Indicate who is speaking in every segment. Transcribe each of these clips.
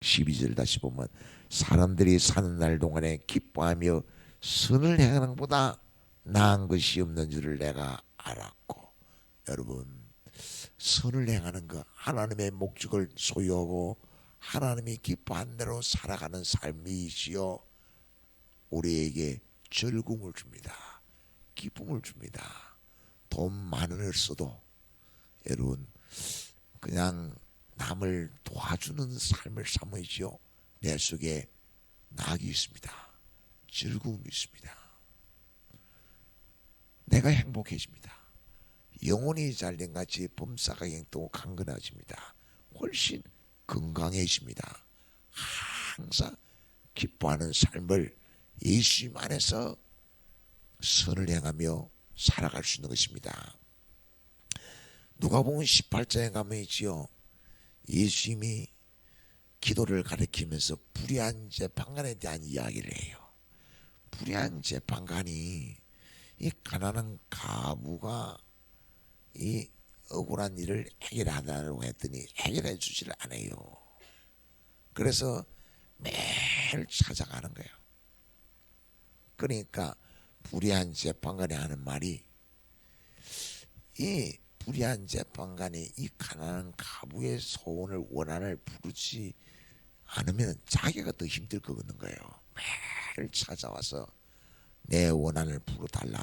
Speaker 1: 12절 다시 보면 사람들이 사는 날 동안에 기뻐하며 선을 행하는 것보다 나은 것이 없는 줄을 내가 알았고. 여러분, 선을 행하는 것, 하나님의 목적을 소유하고 하나님이 기뻐한 대로 살아가는 삶이지요, 우리에게 즐거움을 줍니다. 기쁨을 줍니다. 돈 많은 써도 여러분 그냥 남을 도와주는 삶을 삼으시오. 내 속에 낙이 있습니다. 즐거움이 있습니다. 내가 행복해집니다. 영혼이 잘된같이 범사각행도 강건해집니다. 훨씬 건강해집니다. 항상 기뻐하는 삶을 예수님 안에서 선을 행하며 살아갈 수 있는 것입니다. 누가복음 18장에 가면 있지요, 예수님이 기도를 가리키면서 불의한 재판관에 대한 이야기를 해요. 불의한 재판관이 이 가난한 가부가 이 억울한 일을 해결하라고 했더니 해결해 주지를 않아요. 그래서 매일 찾아가는 거예요. 그러니까 불의한 재판관이 하는 말이, 이 불의한 재판관이 이 가난한 가부의 소원을 원한을 부르지 않으면 자기가 더 힘들 거거든 거예요. 매일 찾아와서 내 원한을 부르달라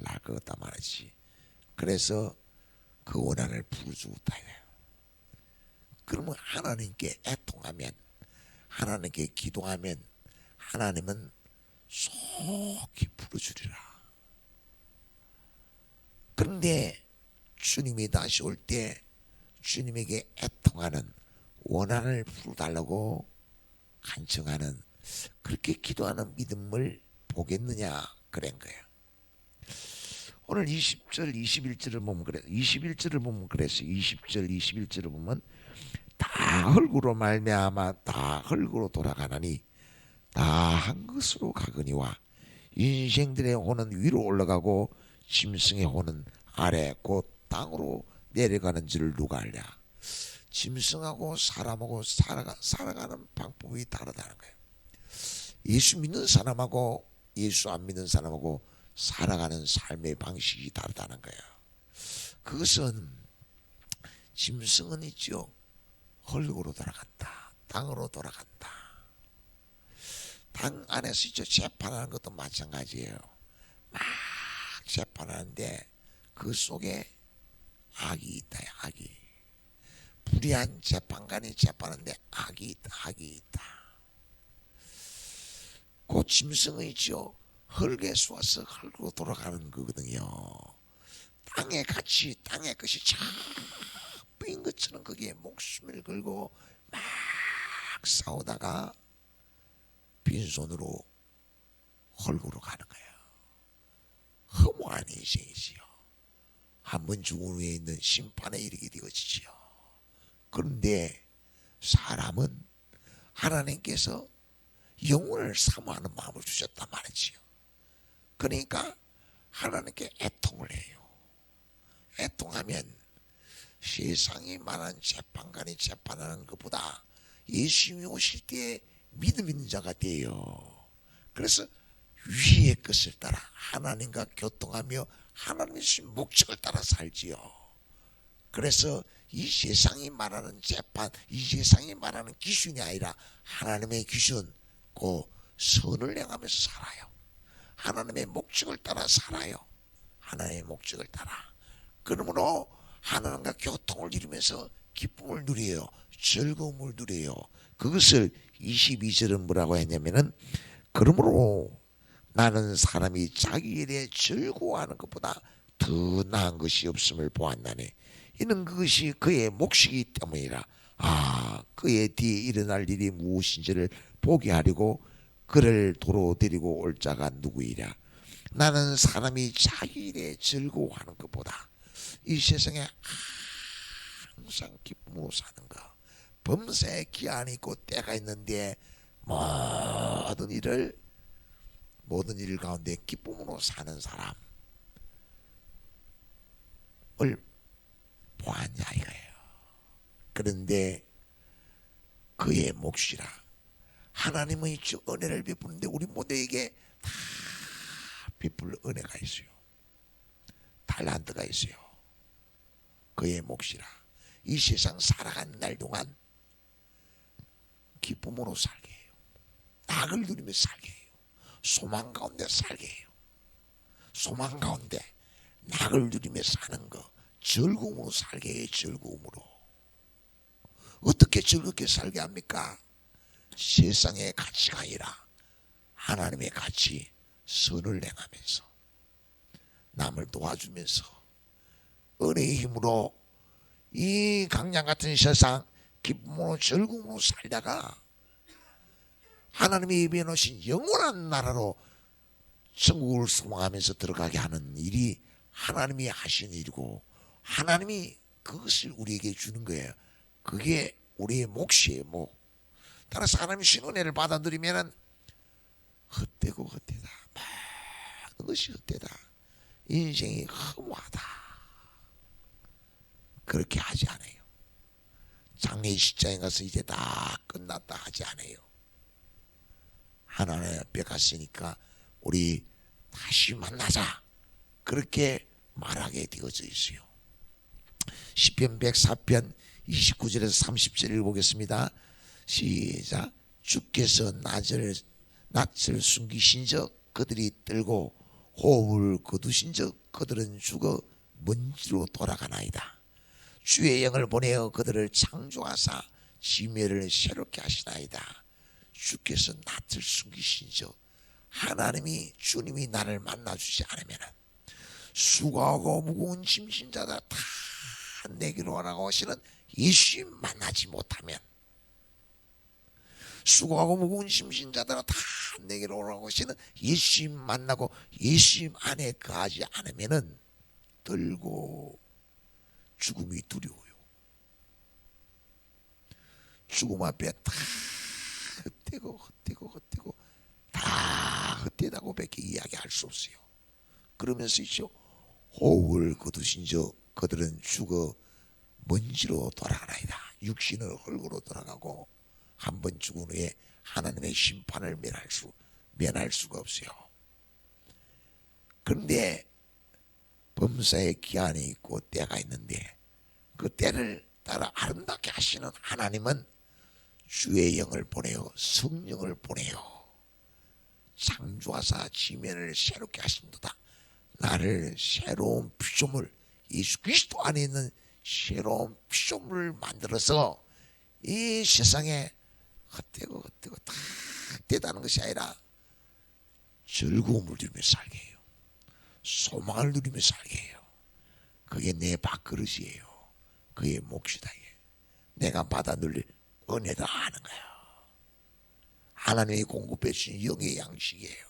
Speaker 1: 할 것 같단 말이지. 그래서 그 원한을 부르주고 다녀요. 그러면 하나님께 애통하면, 하나님께 기도하면 하나님은 속히 부르주리라. 그런데 주님이 다시 올 때 주님에게 애통하는, 원한을 풀어달라고 간청하는, 그렇게 기도하는 믿음을 보겠느냐 그런 거예요. 오늘 20절 21절을 보면 그래. 21절을 보면 그랬어요. 20절 21절을 보면 다 흙으로 말미암아 다 흙으로 돌아가나니 다 한 것으로 가거니와 인생들의 혼은 위로 올라가고 짐승의 혼은 아래 곧 땅으로 내려가는 줄을 누가 알랴. 짐승하고 사람하고 살아가는 방법이 다르다는 거예요. 예수 믿는 사람하고 예수 안 믿는 사람하고 살아가는 삶의 방식이 다르다는 거예요. 그것은 짐승은 있죠, 흙으로 돌아간다, 땅으로 돌아간다. 당 안에서 있죠, 재판하는 것도 마찬가지예요. 막 재판하는데 그 속에 악이 있다. 악이. 불의한 재판관이 재판하는데 악이 있다. 그 짐승이 있죠, 흙에 쏘아서 흙으로 돌아가는 거거든요. 땅의 가치, 땅의 것이 잡힌 것처럼 거기에 목숨을 걸고 막 싸우다가 빈손으로 흙으로 가는 거예요. 허무한 인생이지요. 한번 죽은 후에 있는 심판에 이르게 되어지지요. 그런데 사람은 하나님께서 영혼을 사모하는 마음을 주셨단 말이지요. 그러니까 하나님께 애통을 해요. 애통하면 세상이 말한 재판관이 재판하는 것보다 예수님이 오실 때 믿음 있는 자가 돼요. 그래서 위의 것을 따라 하나님과 교통하며 하나님의 주신 목적을 따라 살지요. 그래서 이 세상이 말하는 재판, 이 세상이 말하는 기준이 아니라 하나님의 기준, 그 선을 행하면서 살아요. 하나님의 목적을 따라 살아요. 하나님의 목적을 따라. 그러므로 하나님과 교통을 이루면서 기쁨을 누려요. 즐거움을 누려요. 그것을 22절은 뭐라고 했냐면은, 그러므로 나는 사람이 자기 일에 즐거워하는 것보다 더 나은 것이 없음을 보았나니 이는 그것이 그의 몫이기 때문이라. 그의 뒤에 일어날 일이 무엇인지를 보게 하려고 그를 도로 데리고 올 자가 누구이랴. 나는 사람이 자기 일에 즐거워하는 것보다 이 세상에 항상 기쁨으로 사는 것, 범사에 기한이 있고 때가 있는데 모든 일 가운데 기쁨으로 사는 사람을 보았냐 이거예요. 그런데 그의 몫이라. 하나님의 저 은혜를 베푸는데 우리 모두에게 다 베풀 은혜가 있어요. 달란트가 있어요. 그의 몫이라. 이 세상 살아가는 날 동안 기쁨으로 살게 해요. 낙을 누리며 살게 해요. 소망 가운데 살게 해요. 소망 가운데 낙을 누리며 사는 거, 즐거움으로 살게 해요. 즐거움으로. 어떻게 즐겁게 살게 합니까? 세상의 가치가 아니라 하나님의 가치, 선을 행하면서 남을 도와주면서 은혜의 힘으로 이 강양 같은 세상 기쁨으로 즐거움으로 살다가 하나님이 예비해 놓으신 영원한 나라로 천국을 소망하면서 들어가게 하는 일이 하나님이 하신 일이고 하나님이 그것을 우리에게 주는 거예요. 그게 우리의 몫이에요. 몫. 따라서 하나님의 신 은혜를 받아들이면 헛되고 헛되다. 많은 것이 헛되다. 인생이 허무하다. 그렇게 하지 않아요. 장례식장에 가서 이제 다 끝났다 하지 않아요. 하나님 앞에 갔으니까 우리 다시 만나자. 그렇게 말하게 되어져 있어요. 시편 104편 29절에서 30절 읽어보겠습니다. 시작. 주께서 낯을 숨기신적 그들이 떨고 호흡을 거두신적 그들은 죽어 먼지로 돌아가나이다. 주의 영을 보내어 그들을 창조하사 지면을 새롭게 하시나이다. 주께서 낯을 숨기신적 하나님이 주님이 나를 만나주지 않으면 수고하고 무거운 짐진 자들 다 내게로 오라고 하시는 예수님 만나지 못하면 수고하고 무거운 짐진 자들아 다 내게로 오라고 하시는 예수님 만나고 예수님 안에 거하지 않으면은 떨고 죽음이 두려워요. 죽음 앞에 다 헛되고 다 헛되다고 밖에 이야기할 수 없어요. 그러면서 있죠. 호흡을 거두신 저 그들은 죽어 먼지로 돌아가나이다. 육신을 흙으로 돌아가고 한 번 죽은 후에 하나님의 심판을 면할 수가 없어요. 그런데 범사의 기한이 있고 때가 있는데 그 때를 따라 아름답게 하시는 하나님은 주의 영을 보내어 성령을 보내어 창조하사 지면을 새롭게 하신도다. 나를 새로운 피조물 예수 그리스도 안에 있는 새로운 피조물을 만들어서 이 세상에 헛되고 다 헛되다는 것이 아니라 즐거움을 누리며 살게 해요. 소망을 누리며 살게 해요. 그게 내 밥그릇이에요. 그의 몫이다. 내가 받아 누릴 은혜다 하는 거예요. 하나님이 공급해 주신 영의 양식이에요.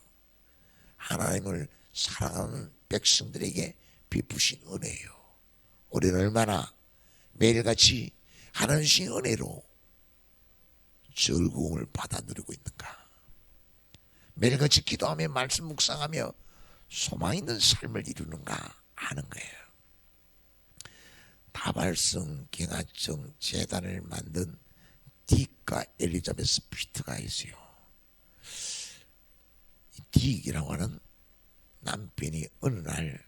Speaker 1: 하나님을 사랑하는 백성들에게 베푸신 은혜예요. 우리는 얼마나 매일같이 하나님의 은혜로 즐거움을 받아 누리고 있는가. 매일같이 기도하며 말씀 묵상하며 소망 있는 삶을 이루는가 하는 거예요. 다발성 경화증 재단을 만든 딕과 엘리자베스 피트가 있어요. 이 딕이라고 하는 남편이 어느 날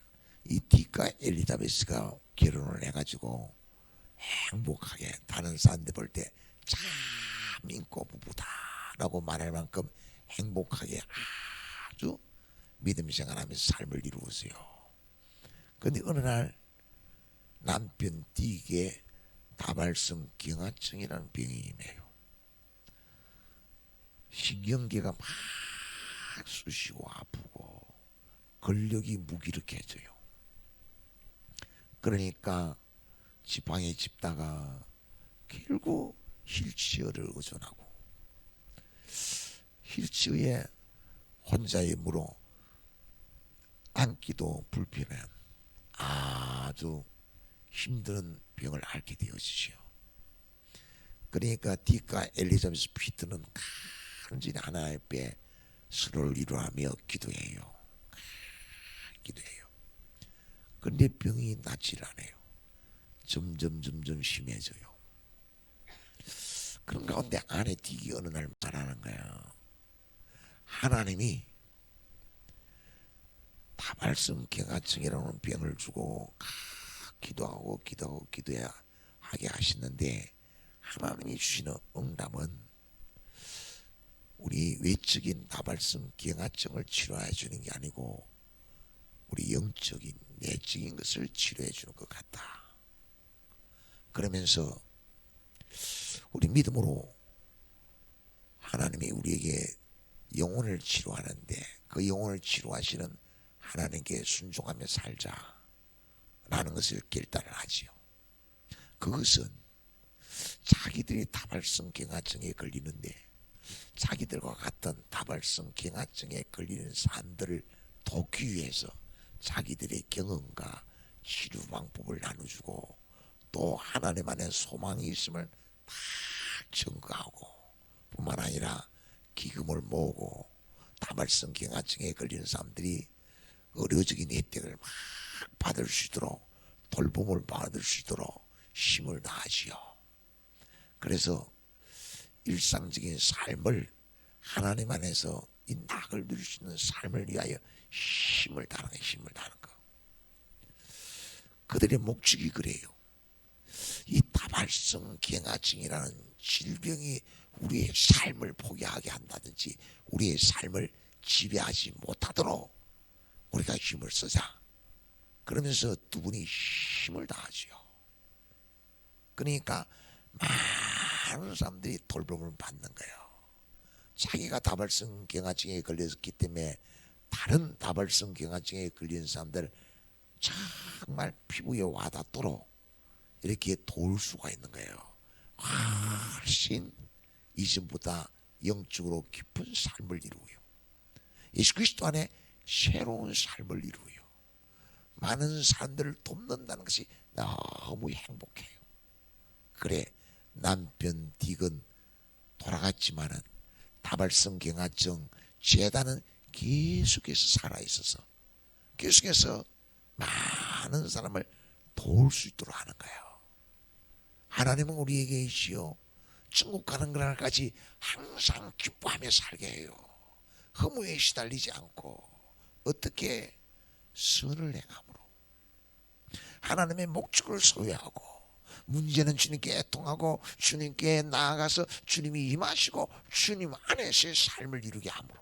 Speaker 1: 이 딕과 엘리자베스가 결혼을 해가지고 행복하게 다른 사람들 볼 때 참 인고 부부다라고 말할 만큼 행복하게 아주 믿음 생활하면서 삶을 이루었어요. 그런데 어느 날 남편 딕에 다발성 경화증이라는 병이 임해요. 신경계가 막 쑤시고 아프고 근력이 무기력해져요. 그러니까 지방에 짚다가 결국 휠체어를 의존하고 휠체어에 혼자의 힘으로 앉기도 불편한 아주 힘든 병을 앓게 되어지죠. 그러니까 딕과 엘리자베스 피트는 간절히 하나님 앞에 서로를 위로하며 기도해요. 그런데 병이 낫질 않아요. 점점 심해져요. 그런 가운데 아내 딕이 어느 날 말하는 거야. 하나님이 다발성 경화증이라는 병을 주고 기도하고 기도해야 하게 하시는데, 하나님이 주시는 응답은 우리 외적인 다발성 경화증을 치료해 주는 게 아니고 우리 영적인 내적인 것을 치료해 주는 것 같다. 그러면서 우리 믿음으로 하나님이 우리에게 영혼을 치료하는데, 그 영혼을 치료하시는 하나님께 순종하며 살자라는 것을 결단을 하지요. 그것은 자기들이 다발성 경화증에 걸리는데, 자기들과 같은 다발성 경화증에 걸리는 사람들을 돕기 위해서 자기들의 경험과 치료 방법을 나눠주고, 또 하나님 안에 소망이 있음을 다 증거하고, 뿐만 아니라 기금을 모으고 다발성 경화증에 걸리는 사람들이 의료적인 혜택을 막 받을 수 있도록, 돌봄을 받을 수 있도록 힘을 다하지요. 그래서 일상적인 삶을 하나님 안에서 이 낙을 누릴 수 있는 삶을 위하여 힘을 다하는 거. 그들의 목적이 그래요. 이 다발성 경화증이라는 질병이 우리의 삶을 포기하게 한다든지 우리의 삶을 지배하지 못하도록 우리가 힘을 쓰자. 그러면서 두 분이 힘을 다하지요. 그러니까 많은 사람들이 돌봄을 받는 거예요. 자기가 다발성 경화증에 걸렸기 때문에 다른 다발성 경화증에 걸린 사람들 정말 피부에 와닿도록 이렇게 도울 수가 있는 거예요. 훨씬 이전보다 영적으로 깊은 삶을 이루고요, 예수 그리스도 안에 새로운 삶을 이루고요, 많은 사람들을 돕는다는 것이 너무 행복해요. 그래, 남편 딕은 돌아갔지만은 다발성 경화증 재단은 계속해서 살아있어서 계속해서 많은 사람을 도울 수 있도록 하는 거예요. 하나님은 우리에게 있지요, 천국 가는 그날까지 항상 기뻐하며 살게 해요. 허무에 시달리지 않고 어떻게 선을 행함으로 하나님의 목적을 소유하고, 문제는 주님께 애통하고 주님께 나아가서 주님이 임하시고 주님 안에서의 삶을 이루게 함으로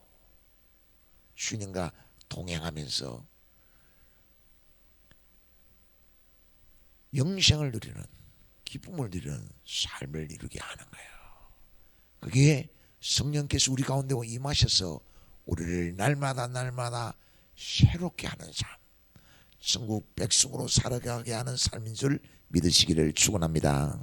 Speaker 1: 주님과 동행하면서 영생을 누리는, 기쁨을 누리는 삶을 이루게 하는 거예요. 그게 성령께서 우리 가운데 임하셔서 우리를 날마다 새롭게 하는 삶, 천국 백성으로 살아가게 하는 삶인 줄 믿으시기를 축원합니다.